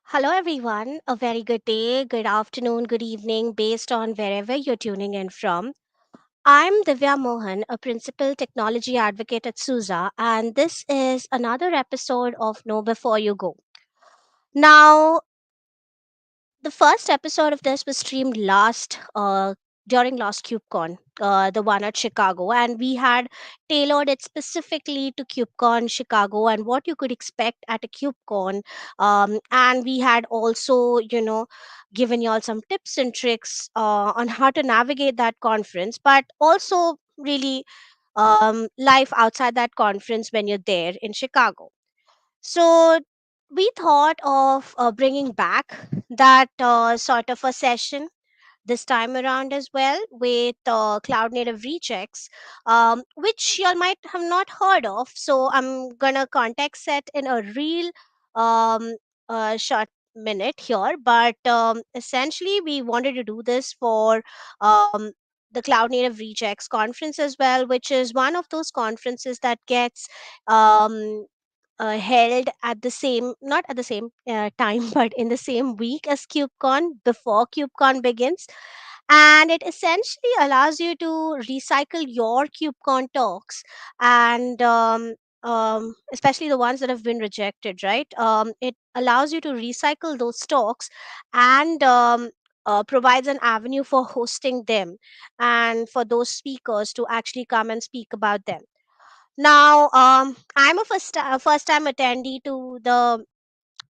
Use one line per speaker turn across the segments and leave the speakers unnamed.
Hello, everyone. A very good day, good afternoon, good evening, based on wherever you're tuning in from. I'm Divya Mohan, a principal technology advocate at SUSA, and this is another episode of Know Before You Go. Now, the first episode of this was streamed last during last KubeCon, the one at Chicago, and we had tailored it specifically to KubeCon Chicago and what you could expect at a KubeCon. And we had also, given y'all some tips and tricks on how to navigate that conference, but also really life outside that conference when you're there in Chicago. So we thought of bringing back that sort of a session this time around as well with Cloud Native Rejekts, which y'all might have not heard of. So I'm gonna context set in a real um, short minute here, but essentially we wanted to do this for um, the Cloud Native Rejects conference as well, which is one of those conferences that gets held at the same not at the same time but in the same week as KubeCon before KubeCon begins, and it essentially allows you to recycle your KubeCon talks and especially the ones that have been rejected, right? It allows you to recycle those talks and provides an avenue for hosting them and for those speakers to actually come and speak about them. Now, I'm a first time attendee to the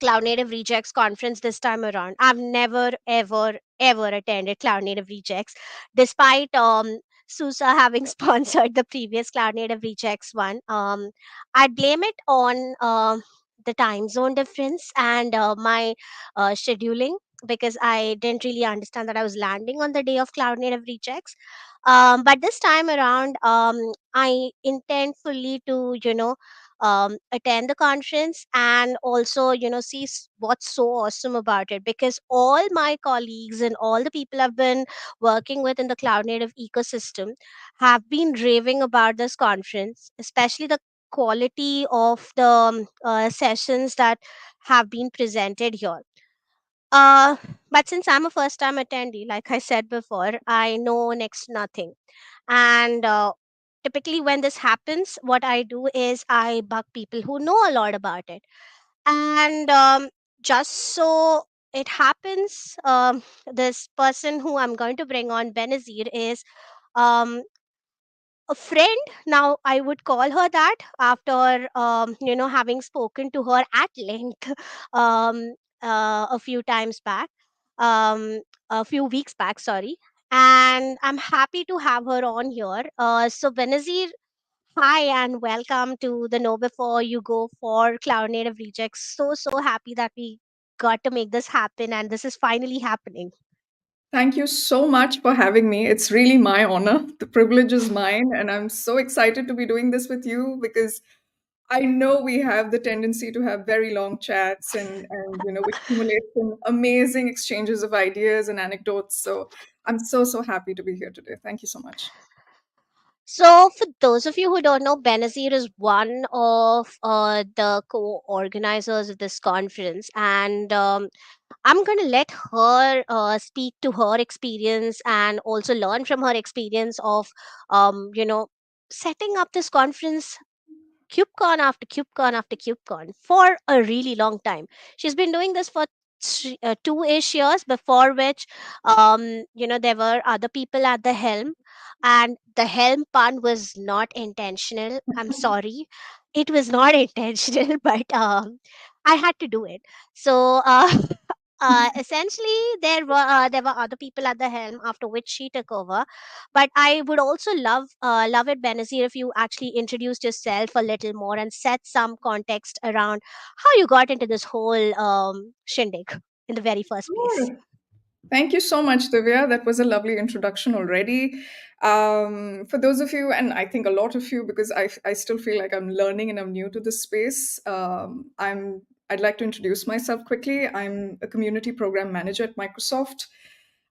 Cloud Native Rejects conference this time around. I've never, ever, ever attended Cloud Native Rejects, despite SUSA having sponsored the previous Cloud Native Rejects one. I blame it on the time zone difference and my scheduling, because I didn't really understand that I was landing on the day of Cloud Native Rejects. But this time around, I intend fully to, attend the conference and also see what's so awesome about it, because all my colleagues and all the people I've been working with in the Cloud Native ecosystem have been raving about this conference, especially the quality of the sessions that have been presented here. uh, but since I'm a first time attendee, like I said before, I know next to nothing. And typically, when this happens, what I do is I bug people who know a lot about it. And just so it happens, this person who I'm going to bring on, Benazir, is um, a friend. Now I would call her that after having spoken to her at length um, a few times back, a few weeks back, sorry. And I'm happy to have her on here. So Benazir, hi and welcome to the Know Before You Go for Cloud Native Rejects. So happy that we got to make this happen and this is finally happening.
Thank you so much for having me. It's really my honor. The privilege is mine. And I'm so excited to be doing this with you because I know we have the tendency to have very long chats and we accumulate some amazing exchanges of ideas and anecdotes. So I'm so happy to be here today. Thank you so much.
So, for those of you who don't know, Benazir is one of the co organizers of this conference. And I'm going to let her speak to her experience and also learn from her experience of, setting up this conference KubeCon after KubeCon after KubeCon for a really long time. She's been doing this for 2-ish years, before which, there were other people at the helm. And the helm pun was not intentional. I'm sorry. It was not intentional, but I had to do it. So, essentially, there were other people at the helm after which she took over. But I would also love it, Benazir, if you actually introduced yourself a little more and set some context around how you got into this whole shindig in the very first place.
Sure. Thank you so much, Divya. That was a lovely introduction already. For those of you, and I think a lot of you, because I still feel like I'm learning and I'm new to this space, I'd like to introduce myself quickly. I'm a community program manager at Microsoft.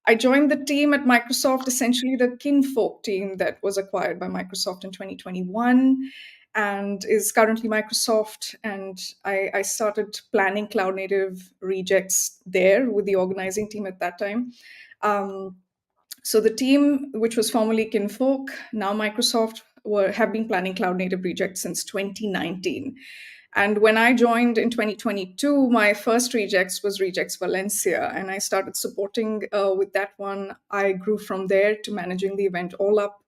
I joined the team at Microsoft, essentially the Kinfolk team that was acquired by Microsoft in 2021. and is currently Microsoft. And I started planning Cloud Native Rejekts there with the organizing team at that time. Um, so the team, which was formerly Kinfolk, now Microsoft, have been planning Cloud Native Reject since 2019. And when I joined in 2022, my first Rejects was Rejects Valencia, and I started supporting with that one. I grew from there to managing the event all up,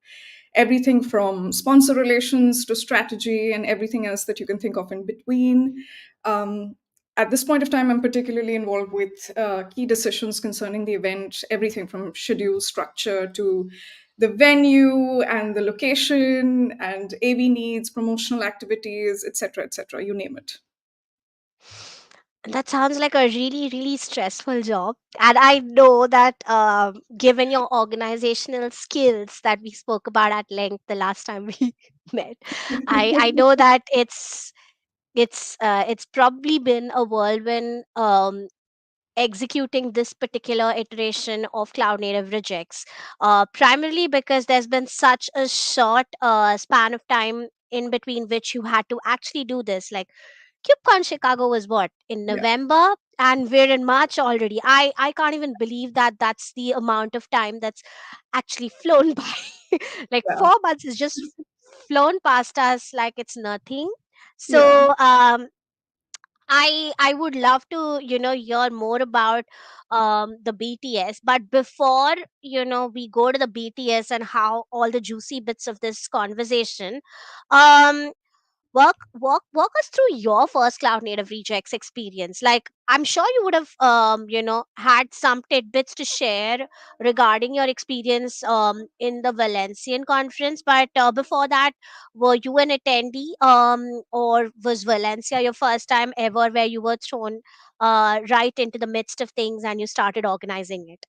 everything from sponsor relations to strategy and everything else that you can think of in between. Um, at this point of time, I'm particularly involved with key decisions concerning the event, everything from schedule structure to the venue and the location and AV needs, promotional activities, etc., etc. You name it.
That sounds like a really, really stressful job. And I know that given your organizational skills that we spoke about at length the last time we met, I know that it's probably been a whirlwind executing this particular iteration of Cloud Native Rejects, primarily because there's been such a short span of time in between which you had to actually do this. Like KubeCon Chicago was what, in
Yeah,
November, and we're in March already. I can't even believe that that's the amount of time that's actually flown by. Like
yeah,
4 months is just flown past us like it's nothing.
yeah.
So I would love to hear more about the BTS, but before we go to the BTS and how all the juicy bits of this conversation, um walk us through your first Cloud Native Rejects experience. Like, I'm sure you would have had some tidbits to share regarding your experience in the Valencian conference, but before that, were you an attendee, or was Valencia your first time ever where you were thrown right into the midst of things and you started organizing it?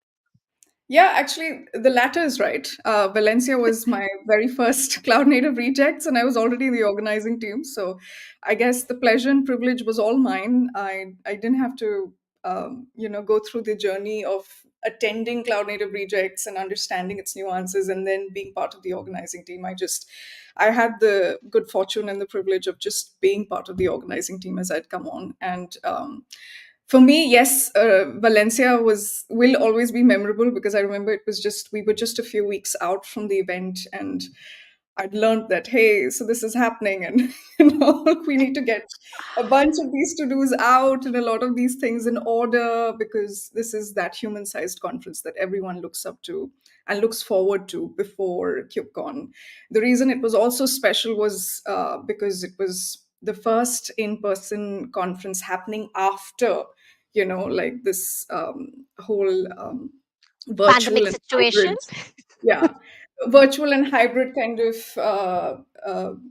Yeah, actually, the latter is right. Valencia was my very first Cloud Native Rejects, and I was already in the organizing team. So I guess the pleasure and privilege was all mine. I didn't have to, go through the journey of attending Cloud Native Rejects and understanding its nuances, and then being part of the organizing team. I had the good fortune and the privilege of just being part of the organizing team as I'd come on, and for me, yes, Valencia was will always be memorable because I remember it was just we were just a few weeks out from the event, and I'd learned that, hey, so this is happening, and we need to get a bunch of these to dos out and a lot of these things in order, because this is that human-sized conference that everyone looks up to and looks forward to before KubeCon. The reason it was also special was because it was the first in-person conference happening after, like this whole virtual
Pandemic
and
situation.
hybrid, yeah, virtual and hybrid kind of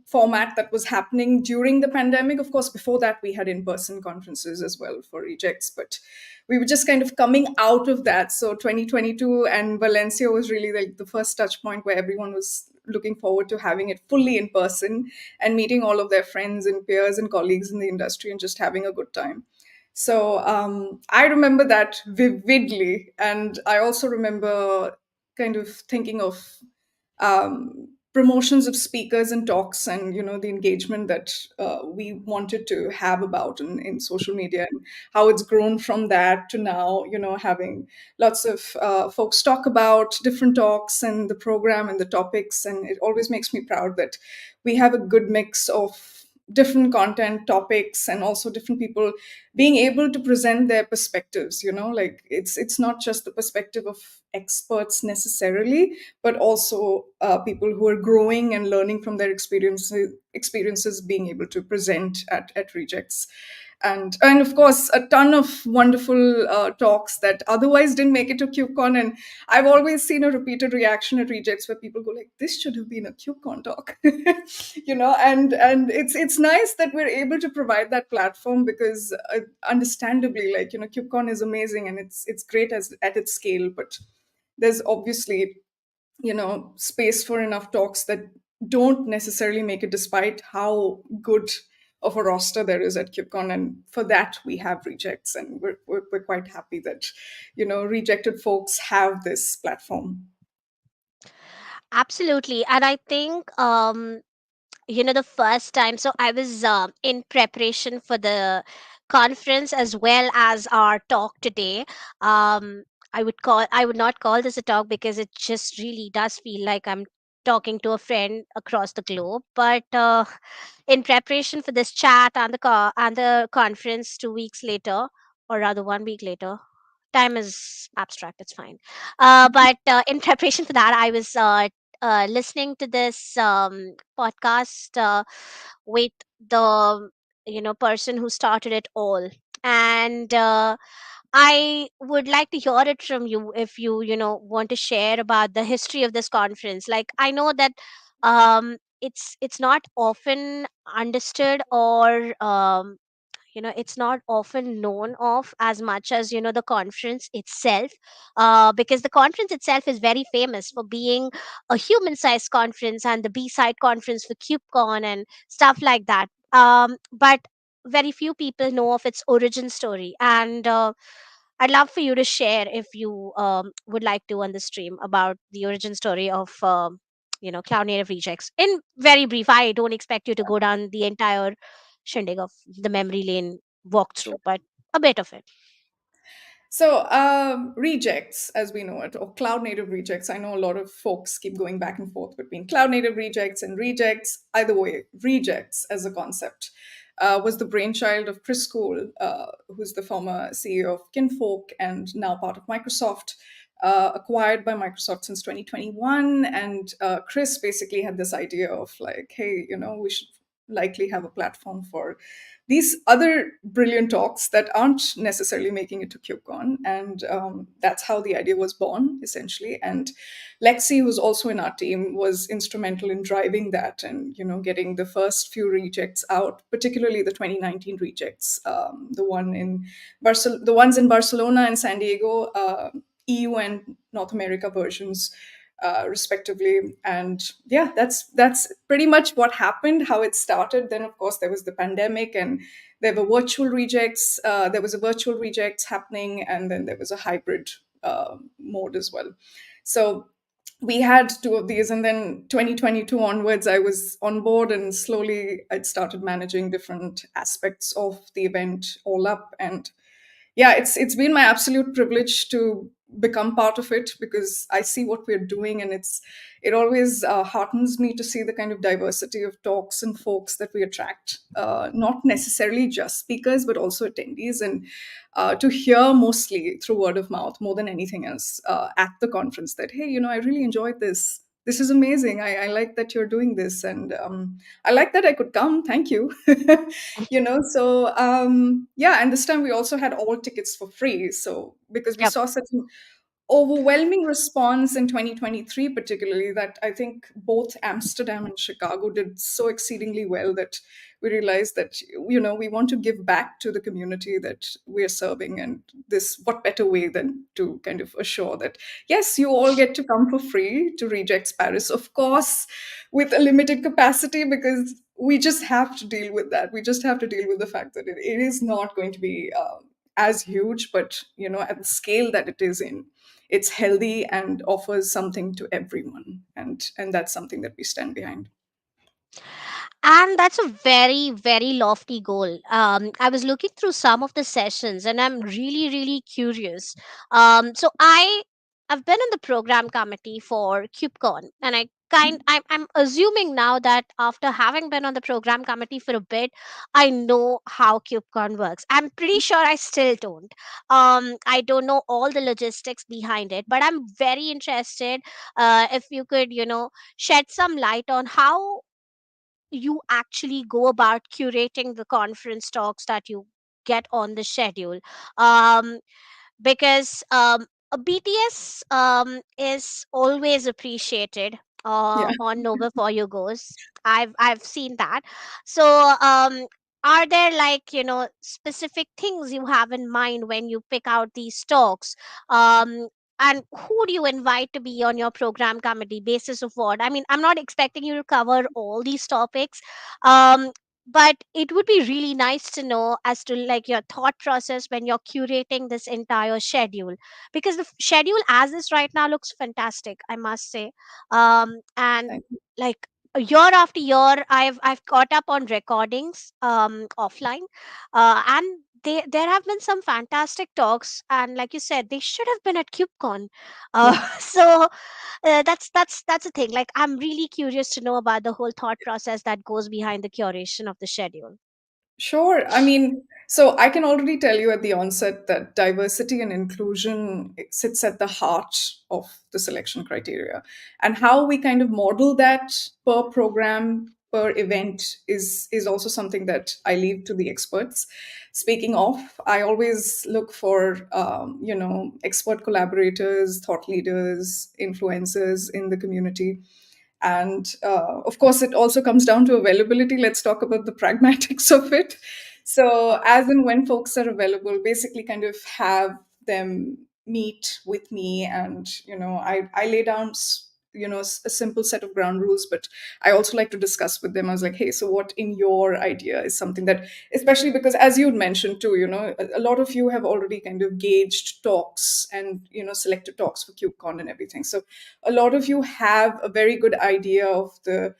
format that was happening during the pandemic. Of course, before that we had in-person conferences as well for rejects, but we were just kind of coming out of that. So 2022 and Valencia was really like the first touch point where everyone was looking forward to having it fully in person and meeting all of their friends and peers and colleagues in the industry and just having a good time. So I remember that vividly, and I also remember kind of thinking of promotions of speakers and talks, and the engagement that we wanted to have about in social media, and how it's grown from that to now, having lots of folks talk about different talks and the program and the topics. And it always makes me proud that we have a good mix of different content topics and also different people being able to present their perspectives. Like it's not just the perspective of experts necessarily, but also people who are growing and learning from their experiences being able to present at rejects. And of course a ton of wonderful talks that otherwise didn't make it to KubeCon. And I've always seen a repeated reaction at rejects where people go like, this should have been a KubeCon talk. And it's nice that we're able to provide that platform, because understandably, like, KubeCon is amazing and it's great as at its scale, but there's obviously space for enough talks that don't necessarily make it, despite how good of a roster there is at KubeCon. And for that we have rejects, and we're quite happy that rejected folks have this platform.
Absolutely. And I think the first time. So I was in preparation for the conference as well as our talk today. um I would not call this a talk because it just really does feel like I'm talking to a friend across the globe. But in preparation for this chat and the conference 2 weeks later, or rather 1 week later, time is abstract, it's fine. But in preparation for that, I was listening to this podcast with the person who started it all. And I would like to hear it from you, if you want to share about the history of this conference. Like, I know that it's not often understood, or it's not often known of as much as the conference itself, because the conference itself is very famous for being a human sized conference and the b-side conference for KubeCon and stuff like that. But very few people know of its origin story, and I'd love for you to share, if you would like to, on the stream, about the origin story of Cloud Native Rejects. In very brief, I don't expect you to go down the entire shindig of the memory lane walkthrough, but a bit of it.
So, rejects, as we know it, or cloud native rejects. I know a lot of folks keep going back and forth between cloud native rejects and rejects. Either way, rejects as a concept was the brainchild of Chris Cole, who's the former CEO of Kinfolk and now part of Microsoft, acquired by Microsoft since 2021. And Chris basically had this idea of like, hey, we should likely have a platform for these other brilliant talks that aren't necessarily making it to KubeCon. And that's how the idea was born, essentially. And Lexi, who's also in our team, was instrumental in driving that and, getting the first few rejects out, particularly the 2019 rejects, the ones in Barcelona and San Diego, EU and North America versions, respectively. And yeah, that's pretty much what happened, how it started. Then of course there was the pandemic, and there were virtual rejects. There was a virtual rejects happening, and then there was a hybrid mode as well. So we had two of these, and then 2022 onwards I was on board, and slowly I'd started managing different aspects of the event all up. And yeah, it's been my absolute privilege to become part of it, because I see what we're doing, and it always heartens me to see the kind of diversity of talks and folks that we attract, not necessarily just speakers but also attendees, and to hear mostly through word of mouth more than anything else at the conference that, hey, I really enjoyed this. This is amazing. I like that you're doing this, and I like that I could come. Thank you. So yeah, and this time we also had all tickets for free. So because we
Yep.
saw such an overwhelming response in 2023, particularly, that I think both Amsterdam and Chicago did so exceedingly well that we realized that we want to give back to the community that we're serving. And this, what better way than to kind of assure that, yes, you all get to come for free to Rejects Paris, of course, with a limited capacity, because we just have to deal with that. We just have to deal with the fact that it is not going to be as huge, but at the scale that it is in, it's healthy and offers something to everyone, and that's something that we stand behind.
And that's a very, very lofty goal. I was looking through some of the sessions, and I'm really, really curious. So I've been in the program committee for KubeCon, and I'm assuming now that after having been on the program committee for a bit, I know how KubeCon works. I'm pretty sure I still don't. I don't know all the logistics behind it, but I'm very interested. If you could, shed some light on how you actually go about curating the conference talks that you get on the schedule. um, because a BTS is always appreciated
Yeah,
on Nova for You goes. I've seen that. So are there, like, specific things you have in mind when you pick out these talks? um, and who do you invite to be on your program committee? Basis of what? I mean, I'm not expecting you to cover all these topics, um, but it would be really nice to know as to, like, your thought process when you're curating this entire schedule, because the schedule as is right now looks fantastic, I must say. And
thank you.
like, year after year, I've caught up on recordings offline, and there have been some fantastic talks, and like you said, they should have been at KubeCon.
Yeah.
So that's the thing. Like, I'm really curious to know about the whole thought process that goes behind the curation of the schedule.
Sure. I mean, so I can already tell you at the onset that diversity and inclusion, it sits at the heart of the selection criteria. And how we kind of model that per program, per event is also something that I leave to the experts. Speaking of, I always look for expert collaborators, thought leaders, influencers in the community, and of course, it also comes down to availability. Let's talk about the pragmatics of it. So, as and when folks are available, basically kind of have them meet with me, and I lay down a simple set of ground rules, but I also like to discuss with them. I was like, hey, so what in your idea is something that, especially because as you'd mentioned too, a lot of you have already kind of gauged talks and selected talks for KubeCon and everything. So a lot of you have a very good idea of the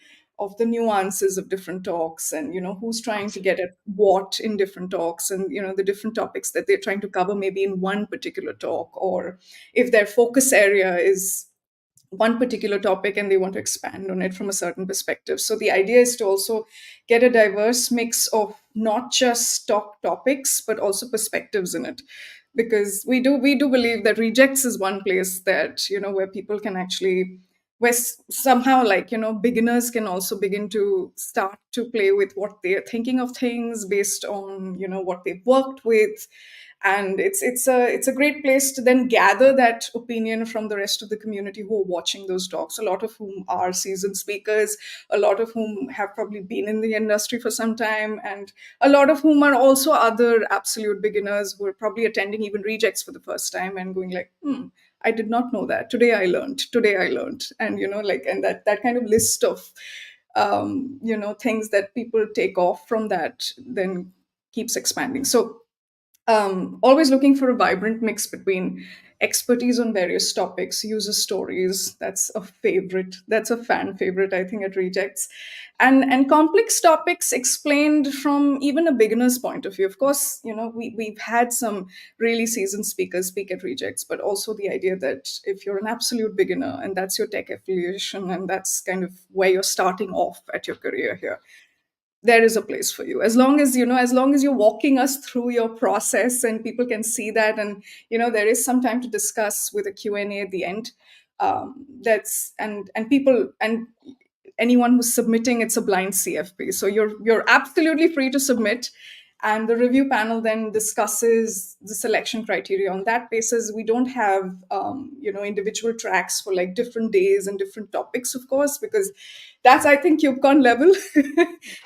nuances of different talks, and who's trying to get at what in different talks, and the different topics that they're trying to cover maybe in one particular talk, or if their focus area is one particular topic and they want to expand on it from a certain perspective. So the idea is to also get a diverse mix of not just talk topics but also perspectives in it, because we do believe that rejects is one place that where people can actually, where somehow, like, beginners can also begin to start to play with what they're thinking of things based on what they've worked with. And it's a great place to then gather that opinion from the rest of the community who are watching those talks, a lot of whom are seasoned speakers, a lot of whom have probably been in the industry for some time, and a lot of whom are also other absolute beginners who are probably attending even rejects for the first time and going like, I did not know that. Today I learned. And like, and that kind of list of things that people take off from that then keeps expanding. So always looking for a vibrant mix between expertise on various topics, user stories. That's a favorite. That's a fan favorite, I think, at Rejects, and complex topics explained from even a beginner's point of view. Of course, we've had some really seasoned speakers speak at Rejects, but also the idea that if you're an absolute beginner and that's your tech affiliation and that's kind of where you're starting off at your career here, there is a place for you, as long as as long as you're walking us through your process and people can see that, and there is some time to discuss with a Q&A at the end. That's and people and anyone who's submitting, it's a blind CFP, so you're absolutely free to submit, and the review panel then discusses the selection criteria on that basis. We don't have individual tracks for like different days and different topics, of course, because that's, I think, KubeCon level.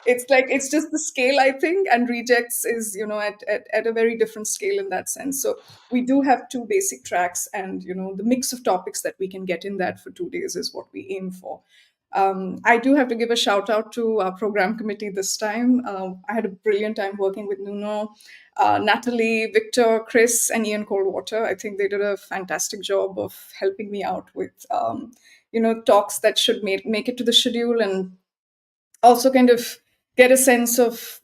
It's just the scale, I think, and Rejects is at a very different scale in that sense. So we do have two basic tracks, and the mix of topics that we can get in that for 2 days is what we aim for. I do have to give a shout out to our program committee this time. I had a brilliant time working with Nuno, Natalie, Victor, Chris, and Ian Coldwater. I think they did a fantastic job of helping me out with talks that should make it to the schedule, and also kind of get a sense of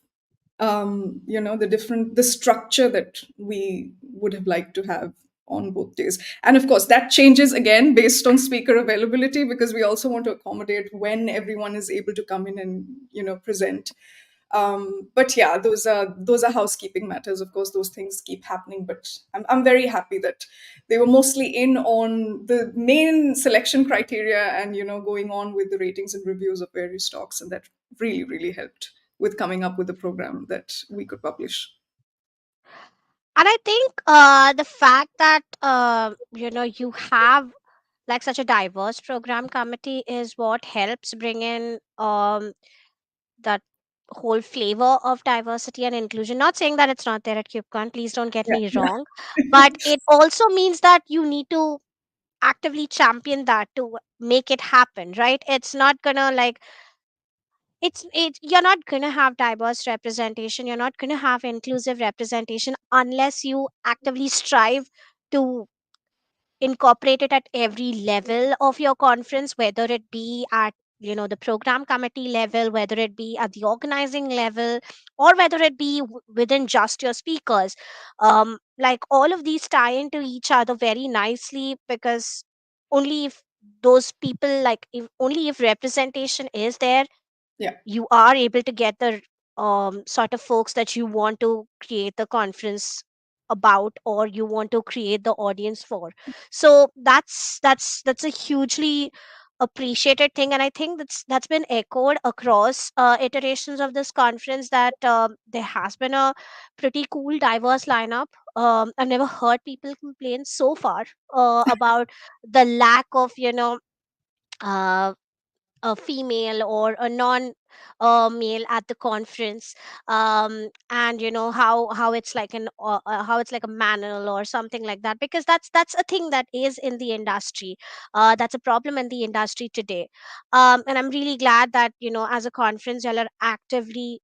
the structure that we would have liked to have on both days. And of course that changes again based on speaker availability, because we also want to accommodate when everyone is able to come in and present. But yeah, those are housekeeping matters. Of course, those things keep happening, but I'm very happy that they were mostly in on the main selection criteria and going on with the ratings and reviews of various stocks, and that really really helped with coming up with a program that we could publish.
And I think the fact that you have like such a diverse program committee is what helps bring in that whole flavor of diversity and inclusion. Not saying that it's not there at KubeCon, please don't get
Yeah,
me
yeah.
wrong, but it also means that you need to actively champion that to make it happen, right? It's not gonna like you're not gonna have diverse representation, you're not gonna have inclusive representation unless you actively strive to incorporate it at every level of your conference, whether it be at the program committee level, whether it be at the organizing level, or whether it be within just your speakers. Like all of these tie into each other very nicely, because only if those people, like, if only if representation is there,
Yeah.
you are able to get the sort of folks that you want to create the conference about, or you want to create the audience for. So that's a hugely appreciated thing, and I think that's been echoed across iterations of this conference, that there has been a pretty cool diverse lineup. I've never heard people complain so far about the lack of uh, a female or a non male at the conference. And how it's like how it's like a manual or something like that, because that's a thing that is in the industry. That's a problem in the industry today. And I'm really glad that as a conference, y'all are actively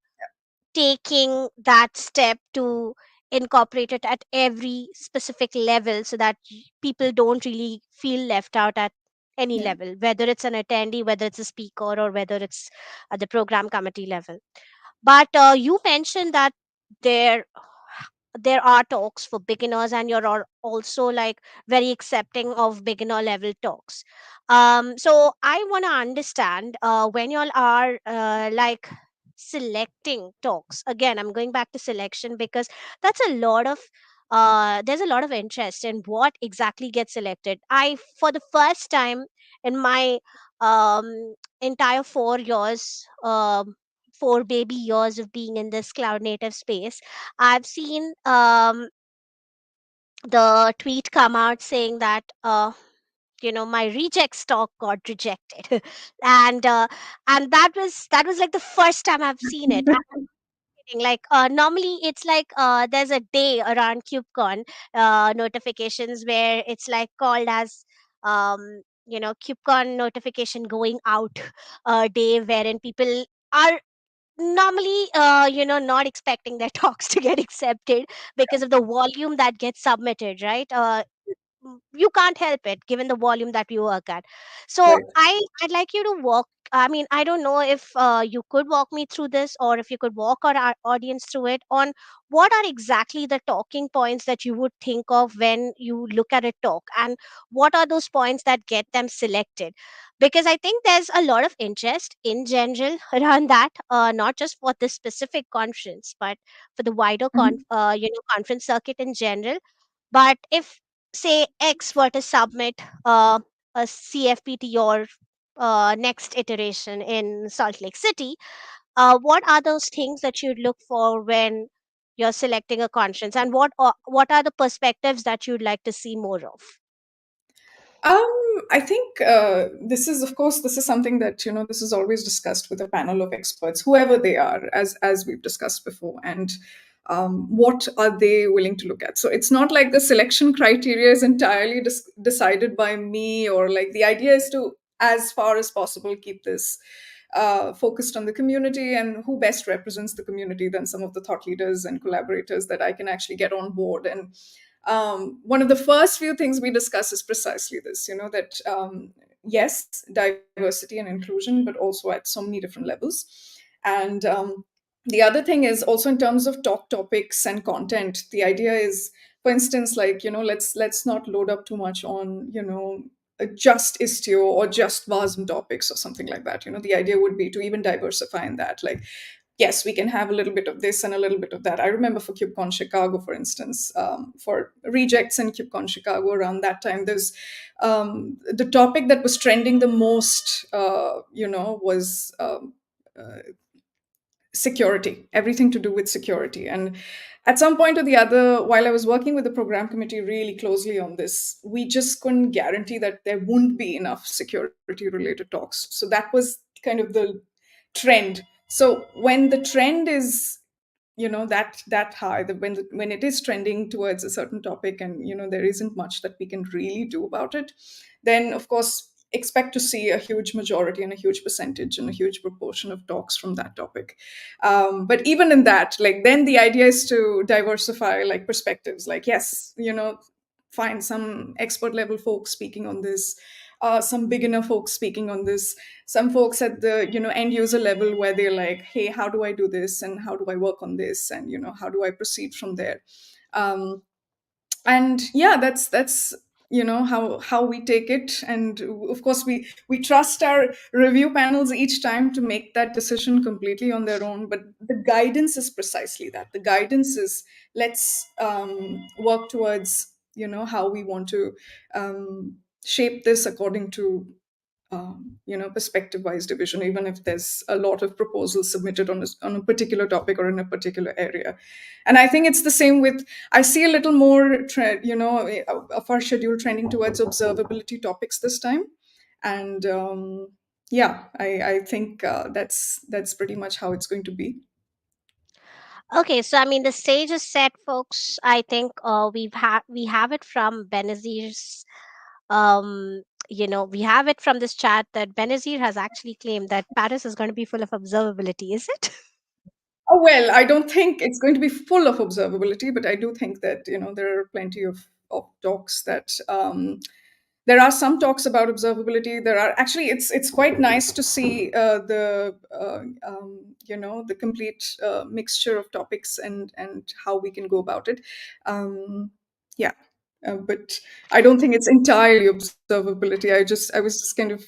taking that step to incorporate it at every specific level, so that people don't really feel left out at any
Yeah.
level, whether it's an attendee, whether it's a speaker, or whether it's at the program committee level. But you mentioned that there there are talks for beginners, and you're also like very accepting of beginner level talks. So I want to understand, when y'all are like selecting talks. Again, I'm going back to selection, because that's a lot of there's a lot of interest in what exactly gets selected. I, for the first time in my entire 4 years, 4 baby years of being in this cloud native space, I've seen the tweet come out saying that my reject stock got rejected. and that was like the first time I've seen it. Like normally it's like there's a day around KubeCon notifications, where it's like called as KubeCon notification going out day, wherein people are normally not expecting their talks to get accepted because of the volume that gets submitted, right? You can't help it given the volume that we work at. So
Right.
I'd like you to walk, I mean, I don't know if you could walk me through this, or if you could walk our audience through it, on what are exactly the talking points that you would think of when you look at a talk, and what are those points that get them selected. Because I think there's a lot of interest in general around that, not just for this specific conference, but for the wider
Mhm.
conference circuit in general. But if, say, X were to submit a CFPT, or next iteration in Salt Lake City, what are those things that you'd look for when you're selecting a conference, and what are the perspectives that you'd like to see more of?
I think this is, of course, this is something that this is always discussed with a panel of experts, whoever they are, as we've discussed before, and what are they willing to look at. So it's not like the selection criteria is entirely decided by me, or like the idea is to, as far as possible, keep this focused on the community and who best represents the community than some of the thought leaders and collaborators that I can actually get on board. And one of the first few things we discuss is precisely this, that yes, diversity and inclusion, but also at so many different levels. And the other thing is also in terms of talk topics and content. The idea is, for instance, like let's not load up too much on just istio or just wasm topics or something like that. The idea would be to even diversify in that. Like, yes, we can have a little bit of this and a little bit of that. I remember for KubeCon Chicago, for instance, for rejects in KubeCon Chicago around that time, there's the topic that was trending the most, was security, everything to do with security. And at some point or the other, while I was working with the program committee really closely on this, we just couldn't guarantee that there wouldn't be enough security related talks. So that was kind of the trend. So when the trend is that high, that when it is trending towards a certain topic, and there isn't much that we can really do about it, then of course expect to see a huge majority and a huge percentage and a huge proportion of talks from that topic. But even in that, like, then the idea is to diversify like perspectives. Like, yes, find some expert level folks speaking on this, some beginner folks speaking on this, some folks at the end user level where they're like, hey, how do I do this, and how do I work on this, and how do I proceed from there. And yeah, that's how we take it. And of course we trust our review panels each time to make that decision completely on their own, but the guidance is precisely that. The guidance is, let's work towards how we want to shape this according to perspective wise division, even if there's a lot of proposals submitted on a particular topic or in a particular area. And I think it's the same with, I see a little more of our schedule trending towards observability topics this time. And yeah, I think that's pretty much how it's going to be.
Okay, so I mean the stage is set, folks. I think we have it from Benazir's we have it from this chat that Benazir has actually claimed that Paris is going to be full of observability. Is it?
Oh, well, I don't think it's going to be full of observability, but I do think that there are plenty of talks that there are some talks about observability. There are actually, it's quite nice to see the complete mixture of topics and how we can go about it. Yeah, but I don't think it's entirely observability. I was just kind of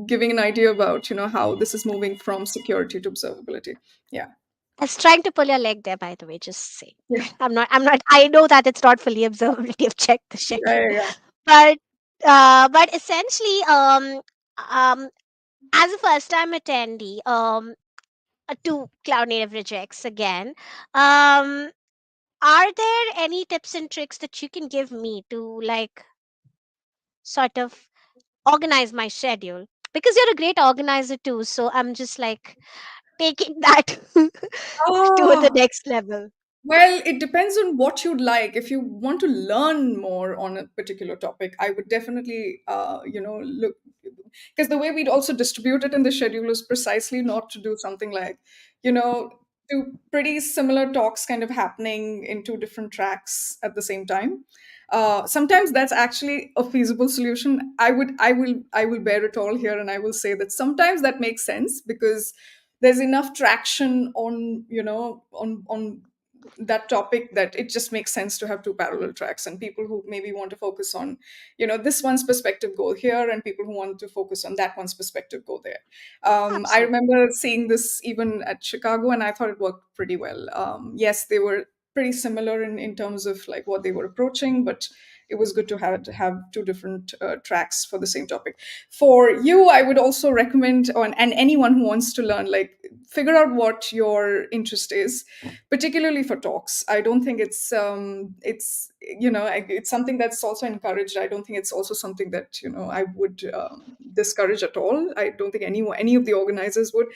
giving an idea about how this is moving from security to observability. Yeah.
I was trying to pull your leg there, by the way. Just saying.
Yeah.
I'm not. I know that it's not fully observability. I've checked the
Yeah,
schedule,
yeah, yeah.
but essentially, um, as a first time attendee, to Cloud Native Rejects again, um, are there any tips and tricks that you can give me to like sort of organize my schedule? Because you're a great organizer too, so I'm just like taking that to the
Oh,
next level.
well, it depends on what you'd like. If you want to learn more on a particular topic, I would definitely, look, because the way we'd also distribute it in the schedule is precisely not to do something like, you know, two pretty similar talks kind of happening in two different tracks at the same time. Sometimes that's actually a feasible solution. I will bear it all here, and I will say that sometimes that makes sense because there's enough traction on on that topic that it just makes sense to have two parallel tracks, and people who maybe want to focus on this one's perspective go here, and people who want to focus on that one's perspective go there. I
Absolutely.
remember seeing this even at Chicago, and I thought it worked pretty well. Yes, they were pretty similar in terms of like what they were approaching, but it was good to have two different tracks for the same topic. For you, I would also recommend, and anyone who wants to learn, like, figure out what your interest is, particularly for talks. I don't think it's it's something that's also encouraged. I don't think it's also something that I would discourage at all. I don't think any of the organizers would.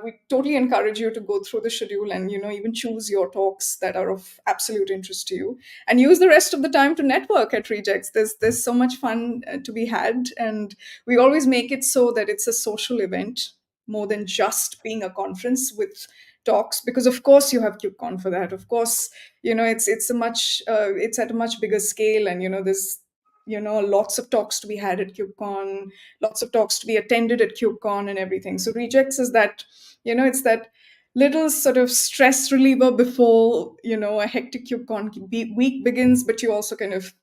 We totally encourage you to go through the schedule and even choose your talks that are of absolute interest to you, and use the rest of the time to network at Rejects. There's so much fun to be had, and we always make it so that it's a social event more than just being a conference with talks, because of course you have KubeCon for that. Of course, it's at a much bigger scale, and there's lots of talks to be had at KubeCon, lots of talks to be attended at KubeCon and everything. So Rejects is that, it's that little sort of stress reliever before a hectic KubeCon week begins, but you also kind of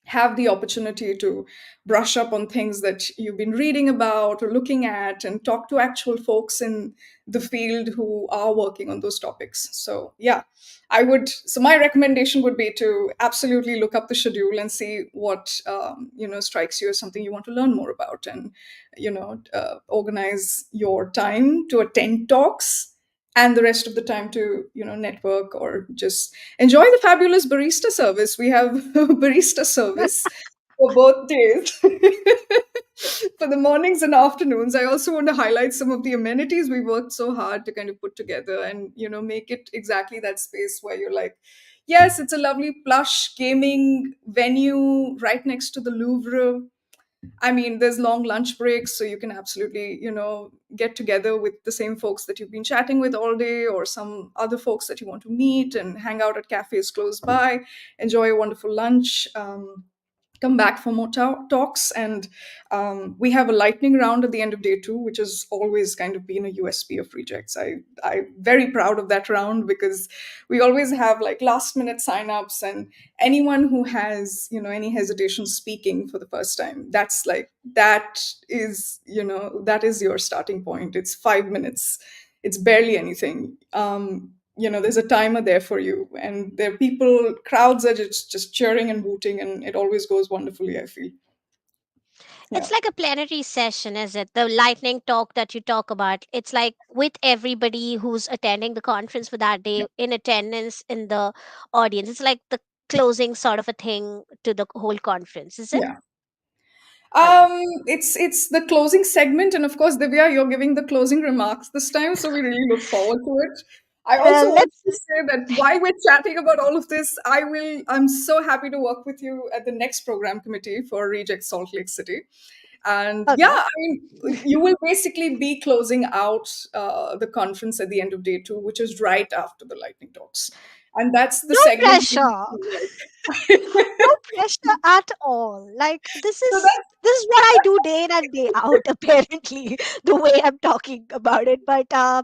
have the opportunity to brush up on things that you've been reading about or looking at, and talk to actual folks in the field who are working on those topics. So yeah, my recommendation would be to absolutely look up the schedule and see what strikes you as something you want to learn more about, and organize your time to attend talks, and the rest of the time to network or just enjoy the fabulous barista service. We have barista service for both days. For the mornings and afternoons, I also want to highlight some of the amenities we worked so hard to kind of put together, and make it exactly that space where you're like, yes, it's a lovely plush gaming venue right next to the Louvre. I mean, there's long lunch breaks, so you can absolutely, get together with the same folks that you've been chatting with all day, or some other folks that you want to meet, and hang out at cafes close by, enjoy a wonderful lunch. come back for more talks. And we have a lightning round at the end of day two, which has always kind of been a USP of Rejects. I'm very proud of that round because we always have like last minute signups, and anyone who has, any hesitation speaking for the first time, that's like, that is your starting point. It's 5 minutes. It's barely anything. There's a timer there for you, and there are people, crowds are just cheering and hooting, and it always goes wonderfully, I feel. Yeah.
It's like a plenary session, is it? The lightning talk that you talk about. It's like with everybody who's attending the conference for that day in attendance in the audience. It's like the closing sort of a thing to the whole conference, is it?
Yeah.
All right.
It's the closing segment, and of course, Divya, you're giving the closing remarks this time, so we really look forward to it. I also want
Let's.
to say that while we're chatting about all of this, I'm so happy to work with you at the next program committee for Reject Salt Lake City. And yeah,
Okay.
I mean, you will basically be closing out the conference at the end of day two, which is right after the lightning talks. And that's the
No
segment we
pressure.
like.
No pressure at all. Like
So that's,
this is what I do day in and day out. Apparently, the way I'm talking about it, but
yeah,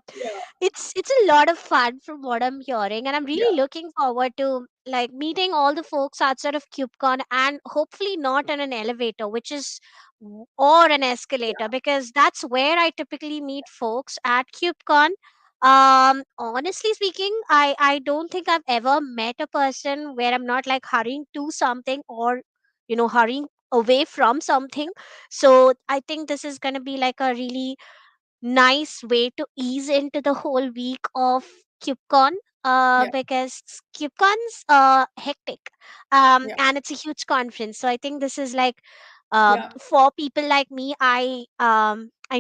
it's a lot of fun from what I'm hearing, and I'm
yeah,
really looking forward to like meeting all the folks outside of KubeCon, and hopefully not in an elevator, which is or an escalator, because that's where I typically meet folks at KubeCon. Honestly speaking, I don't think I've ever met a person where I'm not like hurrying to something, or hurrying away from something. So I think this is going to be like a really nice way to ease into the whole week of KubeCon,
yeah,
because KubeCon's hectic,
yeah,
and it's a huge conference. So I think this is like,
yeah.
for people like me, I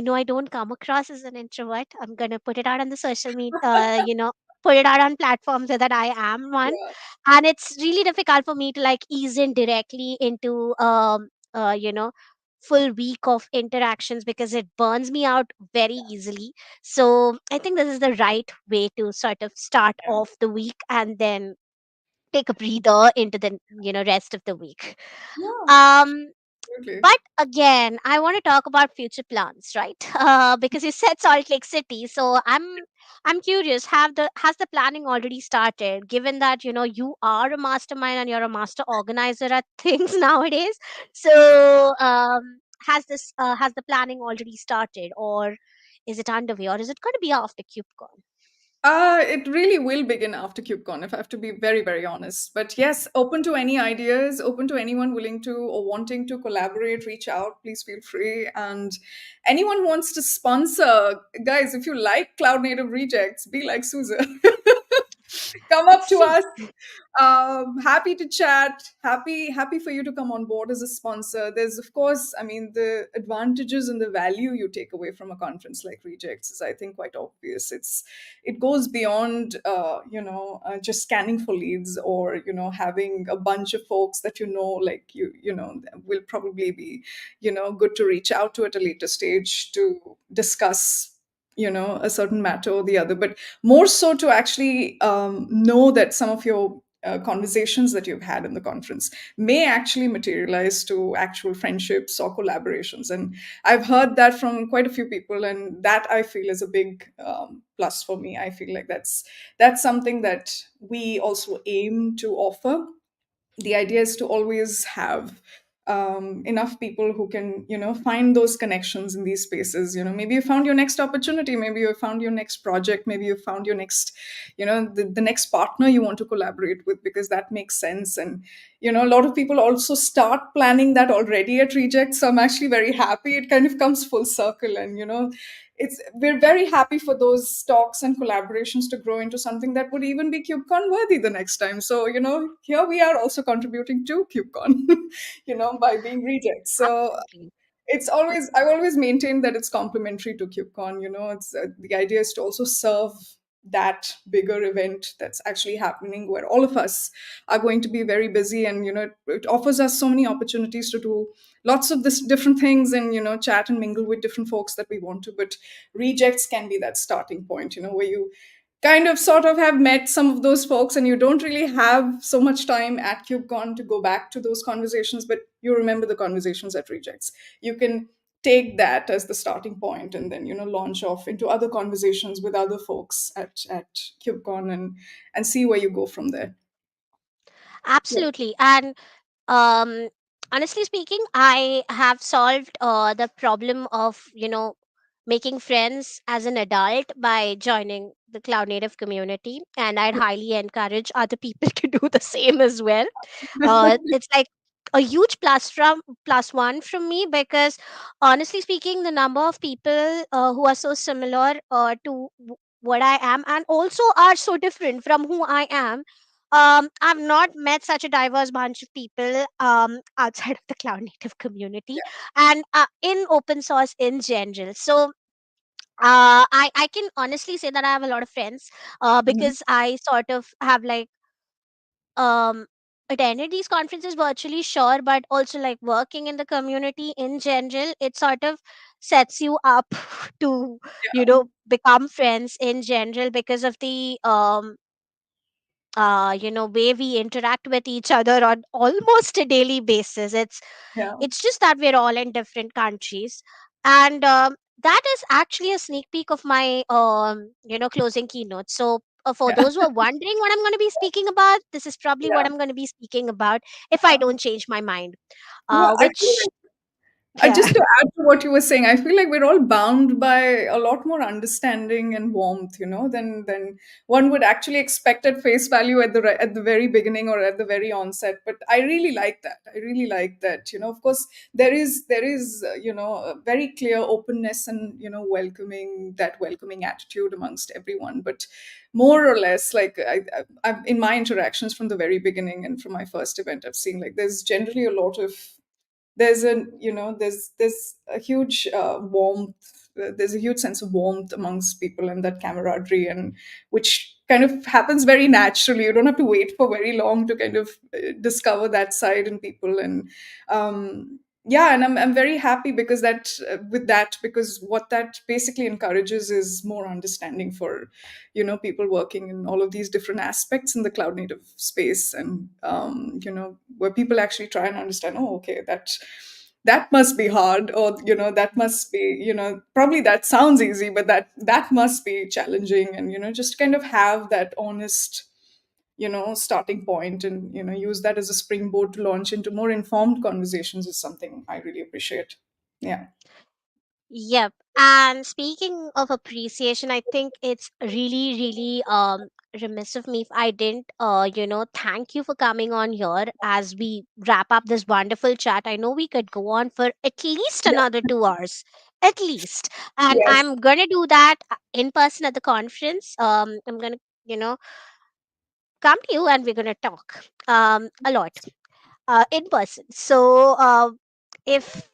know I don't come across as an introvert. I'm gonna put it out on the social media, put it out on platforms so that I am one,
Yeah,
and it's really difficult for me to like ease in directly into full week of interactions, because it burns me out very easily. So I think this is the right way to sort of start
yeah,
off the week and then take a breather into the rest of the week.
yeah,
um
absolutely.
but again, I want to talk about future plans, right? Because you said Salt Lake City, so I'm curious. Has the planning already started? Given that you are a mastermind and you're a master organizer at things nowadays, so has the planning already started, or is it underway, or is it going to be after KubeCon?
It really will begin after KubeCon, if I have to be very, very honest. But yes, open to any ideas, open to anyone willing to or wanting to collaborate, reach out, please feel free. And anyone who wants to sponsor, guys, if you like Cloud Native Rejects, be like Susan. Come up to us. Happy to chat. Happy for you to come on board as a sponsor. There's, of course, I mean, the advantages and the value you take away from a conference like Rejects is, I think, quite obvious. It goes beyond, just scanning for leads, or having a bunch of folks that like will probably be good to reach out to at a later stage to discuss a certain matter or the other, but more so to actually know that some of your conversations that you've had in the conference may actually materialize to actual friendships or collaborations. And I've heard that from quite a few people, and that I feel is a big plus for me. I feel like that's something that we also aim to offer. The idea is to always have enough people who can find those connections in these spaces. Maybe you found your next opportunity, maybe you found your next project, maybe you found your next the next partner you want to collaborate with, because that makes sense. And a lot of people also start planning that already at Reject, so I'm actually very happy it kind of comes full circle. And we're very happy for those talks and collaborations to grow into something that would even be KubeCon worthy the next time. So here we are also contributing to KubeCon, by being Rejects. So
Absolutely.
I've always maintained that it's complementary to KubeCon. It's the idea is to also serve that bigger event that's actually happening, where all of us are going to be very busy, and it offers us so many opportunities to do lots of this different things, and chat and mingle with different folks that we want to. But Rejects can be that starting point, where you kind of sort of have met some of those folks, and you don't really have so much time at KubeCon to go back to those conversations, but you remember the conversations at Rejects. You can take that as the starting point and then, launch off into other conversations with other folks at KubeCon, and see where you go from there. Yeah.
Absolutely. And um honestly speaking, I have solved the problem of making friends as an adult by joining the cloud native community, and I'd highly encourage other people to do the same as well. It's like a huge plus one from me, because honestly speaking, the number of people who are so similar to what I am, and also are so different from who I am. I've not met such a diverse bunch of people outside of the cloud native community, and in open source in general. So I can honestly say that I have a lot of friends,
Mhm.
because I sort of have like um attended these conferences virtually, sure, but also like working in the community in general, it sort of sets you up to become friends in general, because of the way we interact with each other on almost a daily basis.
Yeah.
It's just that we're all in different countries, and that is actually a sneak peek of my closing keynote. So for
Yeah.
those who are wondering what I'm going to be speaking about, this is probably what
Yeah.
I'm going to be speaking about if I don't change my mind.
I feel
Which, yeah.
just to add to what you were saying, I feel like we're all bound by a lot more understanding and warmth, than one would actually expect at face value at the very beginning or at the very onset. But I really like that. I really like that. Of course, there is a very clear openness and welcoming attitude amongst everyone. But more or less, like I've in my interactions from the very beginning and from my first event, I've seen like there's generally a lot of there's a huge warmth, there's a huge sense of warmth amongst people, and that camaraderie, and which kind of happens very naturally. You don't have to wait for very long to kind of discover that side in people. And yeah, and I'm very happy because because what that basically encourages is more understanding for people working in all of these different aspects in the cloud native space. And where people actually try and understand, oh, okay, that must be hard, or that must be, probably that sounds easy, but that must be challenging. And just kind of have that honest starting point, and use that as a springboard to launch into more informed conversations is something I really appreciate. Yeah.
Yep. And speaking of appreciation, I think it's really, really remiss of me if I didn't thank you for coming on here as we wrap up this wonderful chat. I know we could go on for at least
Yeah.
another 2 hours. At least. And
Yes.
I'm gonna do that in person at the conference. I'm gonna, you know, come to you and we're gonna talk a lot in person. So if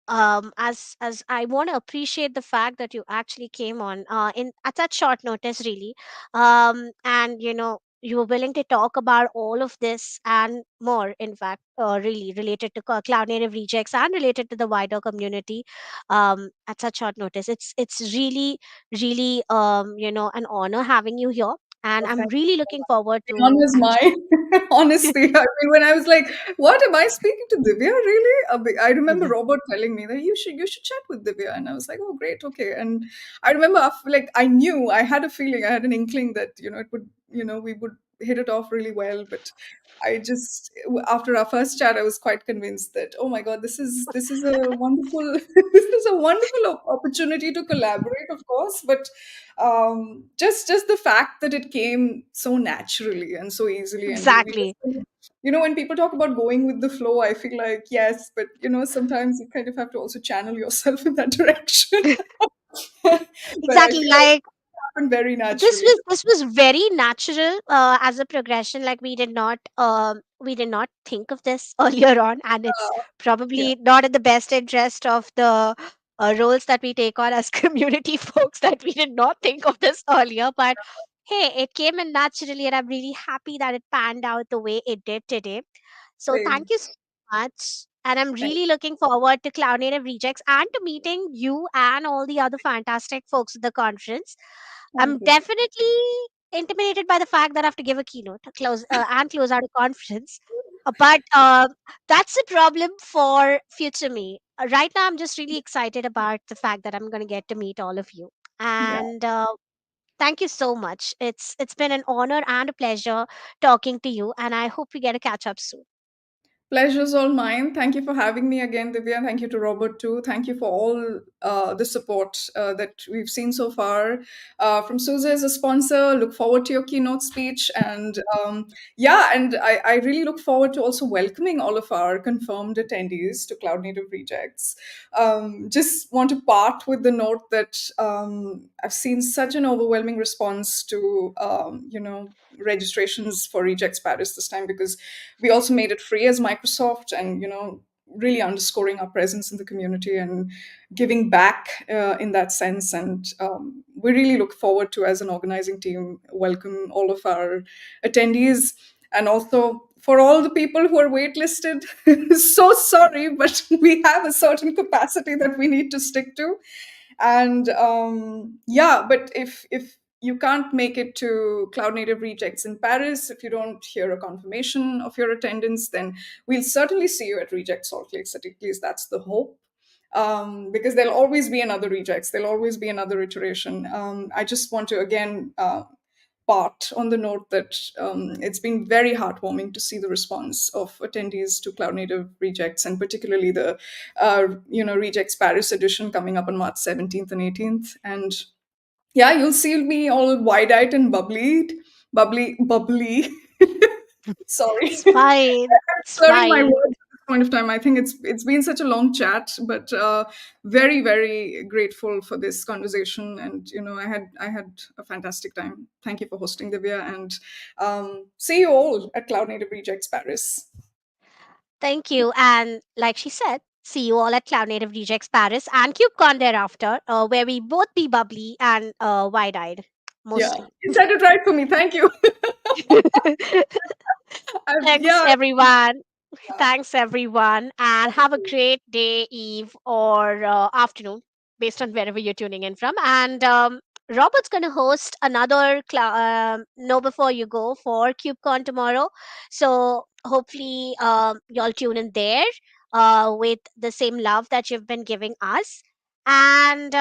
as I want to appreciate the fact that you actually came on in at such short notice, really, and you were willing to talk about all of this and more, in fact, really related to cloud native rejects and related to the wider community at such short notice. It's really, really an honor having you here, and I'm
Okay.
really looking forward
The
to
honor's
actually.
mine. Honestly, I mean, when I was like, "What am I speaking to Divya?" Really, I remember Robert telling me that you should chat with Divya, and I was like, "Oh, great, okay." And I remember, after, like, I knew, I had a feeling, I had an inkling that it would, we would hit it off really well. But I just, after our first chat, I was quite convinced that, oh my God, this is a wonderful this is a wonderful opportunity to collaborate, of course. But just the fact that it came so naturally and so easily, and we just
Exactly.
when people talk about going with the flow, I feel like, yes, but sometimes you kind of have to also channel yourself in that direction. But I
Exactly.
feel like
Like
it happened very
this
naturally.
was this was very natural as a progression. Like we did not think of this earlier on, and it's
Yeah,
probably not in the best interest of the roles that we take on as community folks, that we did not think of this earlier. But hey, it came in naturally, and I'm really happy that it panned out the way it did today. So
same.
thank you so much. And I'm
Thank
really looking forward to Cloud Native Rejects and to meeting you and all the other fantastic folks at the conference. I'm
thank you.
definitely intimidated by the fact that I have to give a keynote, and close out a conference. But that's a problem for future me. Right now, I'm just really excited about the fact that I'm going to get to meet all of you.
Yeah.
And thank you so much. It's been an honor and a pleasure talking to you. And I hope we get to catch up soon.
Pleasure's all mine. Thank you for having me again, Divya. Thank you to Robert too. Thank you for all the support that we've seen so far. From Suze as a sponsor, look forward to your keynote speech. And yeah, and I really look forward to also welcoming all of our confirmed attendees to Cloud Native Rejects. Just want to part with the note that I've seen such an overwhelming response to, registrations for Rejects Paris this time, because we also made it free as Microsoft, and really underscoring our presence in the community and giving back in that sense. And we really look forward to, as an organizing team, welcome all of our attendees. And also for all the people who are waitlisted, so sorry, but we have a certain capacity that we need to stick to. And yeah, but if you can't make it to Cloud Native Rejects in Paris, if you don't hear a confirmation of your attendance, then we'll certainly see you at Reject Salt Lake City. At least that's the hope. Because there'll always be another Rejects, there'll always be another iteration. I just want to again part on the note that it's been very heartwarming to see the response of attendees to Cloud Native Rejects, and particularly the Rejects Paris edition coming up on March 17th and 18th. And yeah, you'll see me all wide-eyed and bubbly. Sorry.
It's fine. It's
Slurring my
fine.
words at this point of time. I think it's been such a long chat, but very very grateful for this conversation. And I had a fantastic time. Thank you for hosting, Divya, and see you all at Cloud Native Rejects Paris.
Thank you. And like she said, see you all at Cloud Native Rejects Paris and KubeCon thereafter, where we both be bubbly and wide eyed,
Yeah,
mostly.
you said it right for me. Thank you.
Thanks,
Yeah,
everyone.
yeah.
Thanks, everyone. And have a great day, eve, or afternoon, based on wherever you're tuning in from. And Robert's going to host another Know Before You Go for KubeCon tomorrow. So hopefully, y'all tune in there with the same love that you've been giving us. And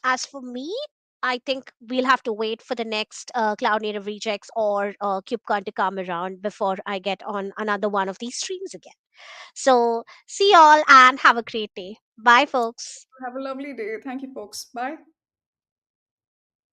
as for me, I think we'll have to wait for the next Cloud Native Rejects or KubeCon to come around before I get on another one of these streams again. So, see y'all and have a great day. Bye, folks.
Have a lovely day. Thank you, folks. Bye.